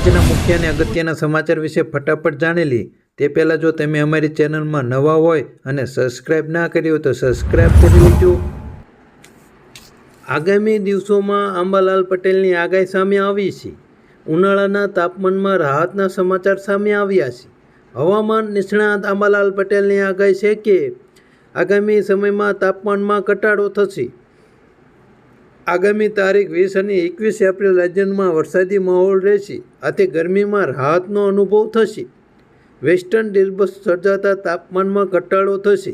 રાજ્યના મુખ્ય અને અગત્યના સમાચાર વિશે ફટાફટ જાણી લઈએ તે પહેલાં જો તમે અમારી ચેનલમાં નવા હોય અને સબસ્ક્રાઈબ ના કરી હોય તો સબસ્ક્રાઈબ કરી લેજો। આગામી દિવસોમાં અંબાલાલ પટેલની આગાહી સામે આવી છે। ઉનાળાના તાપમાનમાં રાહતના સમાચાર સામે આવ્યા છે। હવામાન નિષ્ણાત અંબાલાલ પટેલની આગાહી છે કે આગામી સમયમાં તાપમાનમાં ઘટાડો થશે। આગામી તારીખ 20 અને 21 એપ્રિલ રાજ્યમાં વરસાદી માહોલ રહેશે, આથી ગરમીમાં રાહતનો અનુભવ થશે। વેસ્ટર્ન ડિસ્ટર્બન્સ સર્જાતા તાપમાનમાં ઘટાડો થશે।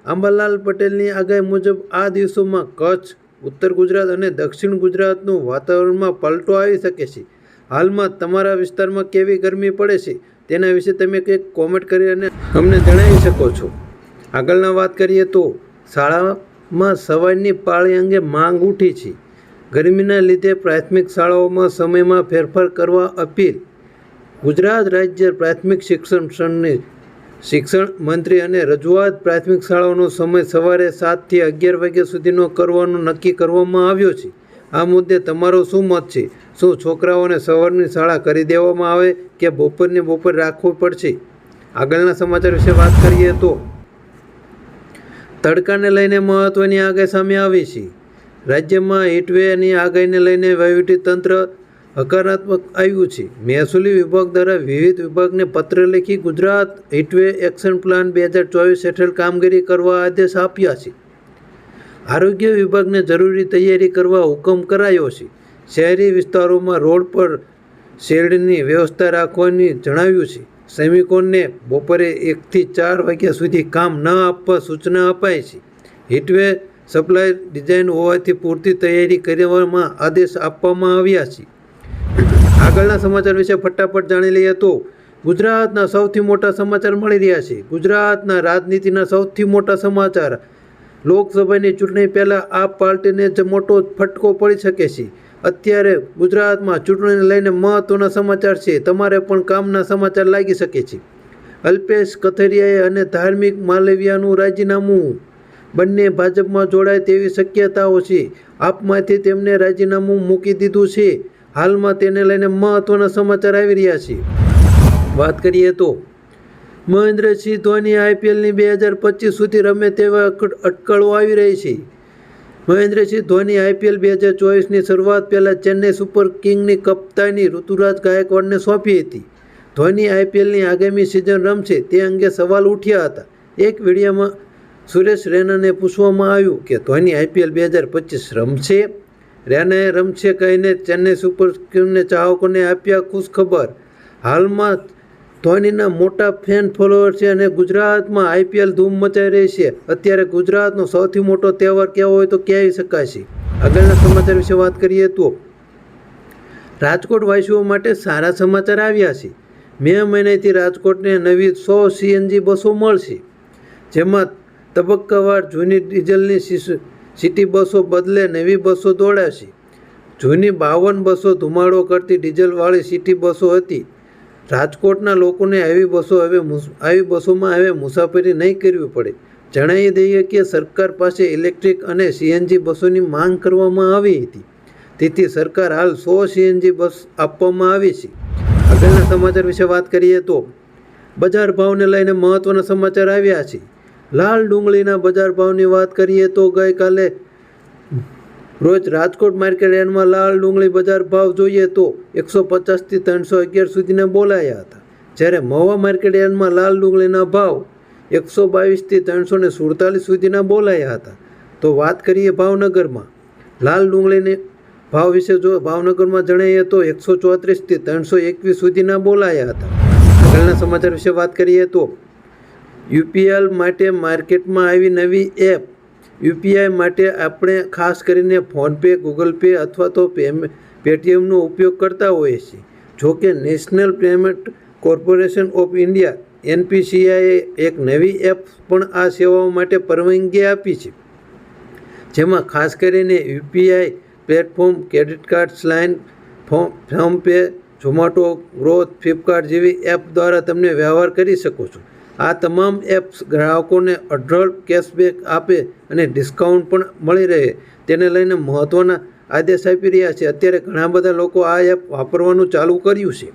અંબાલાલ પટેલની આગાહી મુજબ આ દિવસોમાં કચ્છ, ઉત્તર ગુજરાત અને દક્ષિણ ગુજરાતનું વાતાવરણમાં પલટો આવી શકે છે। હાલમાં તમારા વિસ્તારમાં કેવી ગરમી પડે છે તેના વિશે તમે કંઈક કોમેન્ટ કરી અને અમને જણાવી શકો છો। આગળના વાત કરીએ તો શાળામાં સવારની પાળી અંગે માંગ ઉઠી છે। ગરમીના લીધે પ્રાથમિક શાળાઓમાં સમયમાં ફેરફાર કરવા અપીલ। ગુજરાત રાજ્ય પ્રાથમિક શિક્ષણ સંઘની શિક્ષણ મંત્રી અને રજૂઆત પ્રાથમિક શાળાઓનો સમય સવારે 7 થી 11 વાગ્યા સુધીનો કરવાનું નક્કી કરવામાં આવ્યો છે। આ મુદ્દે તમારો શું મત છે? શું છોકરાઓને સવારની શાળા કરી દેવામાં આવે કે બપોર રાખવું પડશે? આગળના સમાચાર વિશે વાત કરીએ તો તડકાને લઈને મહત્વની આગાહી સામે આવી છે। રાજ્યમાં હીટવેવની આગાહીને લઈને વહીવટીતંત્ર હકારાત્મક આવ્યું છે। મહેસૂલી વિભાગ દ્વારા વિવિધ વિભાગને પત્ર લખી ગુજરાત હીટવેવ એક્શન પ્લાન 2024 હેઠળ કામગીરી કરવા આદેશ આપ્યા છે। આરોગ્ય વિભાગને જરૂરી તૈયારી કરવા હુકમ કરાયો છે। શહેરી વિસ્તારોમાં રોડ પર શેડની વ્યવસ્થા રાખવાની જણાવ્યું છે। શ્રમિકોને બપોરે 1 થી 4 વાગ્યા સુધી કામ ન આપવા સૂચના અપાઈ છે। હીટવેવ સપ્લાય ડિઝાઇન હોવાથી પૂરતી તૈયારી કરવામાં આદેશ આપવામાં આવ્યા છે। આગળના સમાચાર વિશે ફટાફટ જાણી લઈએ તો ગુજરાતના સૌથી મોટા સમાચાર મળી રહ્યા છે। ગુજરાતના રાજનીતિના સૌથી મોટા સમાચાર। લોકસભાની ચૂંટણી પહેલાં આ પાર્ટીને જ મોટો ફટકો પડી શકે છે। અત્યારે ગુજરાતમાં ચૂંટણીને લઈને મહત્વના સમાચાર છે, તમારે પણ કામના સમાચાર લાગી શકે છે। અલ્પેશ કથિરિયાએ અને ધાર્મિક માલવિયાનું રાજીનામું, બંને ભાજપમાં જોડાય તેવી શક્યતાઓ છે। આપમાંથી તેમને રાજીનામું મૂકી દીધું છે। હાલમાં તેને લઈને મહત્વના સમાચાર આવી રહ્યા છે। વાત કરીએ તો મહેન્દ્રસિંહ ધોની આઈપીએલની 2025 સુધી રમે તેવા અટકળો આવી રહી છે। મહેન્દ્રસિંહ ધોની આઈપીએલ 2024ની શરૂઆત પહેલાં ચેન્નઈ સુપર કિંગ્સની કપ્તાની ઋતુરાજ ગાયકવાડને સોંપી હતી। ધોની આઈપીએલની આગામી સિઝન રમશે તે અંગે સવાલ ઉઠ્યા હતા। એક વિડીયોમાં સુરેશ રૈનાને પૂછવામાં આવ્યું કે ધોની આઈપીએલ 2025 રમશે? રૈનાએ રમશે કહીને ચેન્નઈ સુપર કિંગ્સના ચાહકોને આપ્યા ખુશખબર। હાલમાં ધોનીના મોટા ફેન ફોલોઅર છે અને ગુજરાતમાં આઈપીએલ ધૂમ મચાઈ રહી છે। અત્યારે ગુજરાતનો સૌથી મોટો તહેવાર કહેવો હોય તો કહી શકાય છે। આગળના સમાચાર વિશે વાત કરીએ તો રાજકોટ વાસીઓ માટે સારા સમાચાર આવ્યા છે। મે મહિનાથી રાજકોટને નવી 100 સીએનજી બસો મળશે, જેમાં તબક્કાવાર જૂની ડીઝલની સિટી બસો બદલે નવી બસો દોડાશે। જૂની 52 બસો ધુમાડો કરતી ડીઝલવાળી સિટી બસો હતી। રાજકોટના લોકોને આવી બસોમાં હવે મુસાફરી નહીં કરવી પડે। જણાવી દઈએ કે સરકાર પાસે ઇલેક્ટ્રિક અને સીએનજી બસોની માંગ કરવામાં આવી હતી, તેથી સરકાર હાલ 100 સીએનજી બસ આપવામાં આવી છે। આગળના સમાચાર વિશે વાત કરીએ તો બજાર ભાવને લઈને મહત્વના સમાચાર આવ્યા છે। લાલ ડુંગળીના બજાર ભાવની વાત કરીએ તો ગઈકાલે રોજ રાજકોટ માર્કેટ યાર્ડમાં લાલ ડુંગળી બજાર ભાવ જોઈએ તો 150 થી 311 સુધીના બોલાયા હતા, જ્યારે મહુવા માર્કેટ યાર્ડમાં લાલ ડુંગળીના ભાવ 122 થી 347 સુધીના બોલાયા હતા। તો વાત કરીએ ભાવનગરમાં લાલ ડુંગળીને ભાવ વિશે જો ભાવનગરમાં જણાવીએ તો 134 થી 321 સુધીના બોલાયા હતા। આગળના સમાચાર વિશે વાત કરીએ તો યુપીઆઈ માટે માર્કેટમાં આવી નવી એપ। યુપીઆઈ માટે આપણે ખાસ કરીને ફોનપે, ગૂગલ પે અથવા તો પેટીએમનો ઉપયોગ કરતા હોઈએ છીએ। જોકે national payment corporation of India એનપીસીઆઈએ એક નવી એપ પણ આ સેવાઓ માટે પરવાનગી આપી છે, જેમાં ખાસ કરીને UPI platform, credit card, line, PhonePe, Zomato, growth, Flipkart જેવી એપ દ્વારા તમે વ્યવહાર કરી શકો છો। આ તમામ એપ્સ ગ્રાહકોને અઢળક કેશબેક આપે અને ડિસ્કાઉન્ટ પણ મળી રહે તેને લઈને મહત્ત્વના આદેશ આપી રહ્યા છે। અત્યારે ઘણા બધા લોકો આ એપ વાપરવાનું ચાલુ કર્યું છે।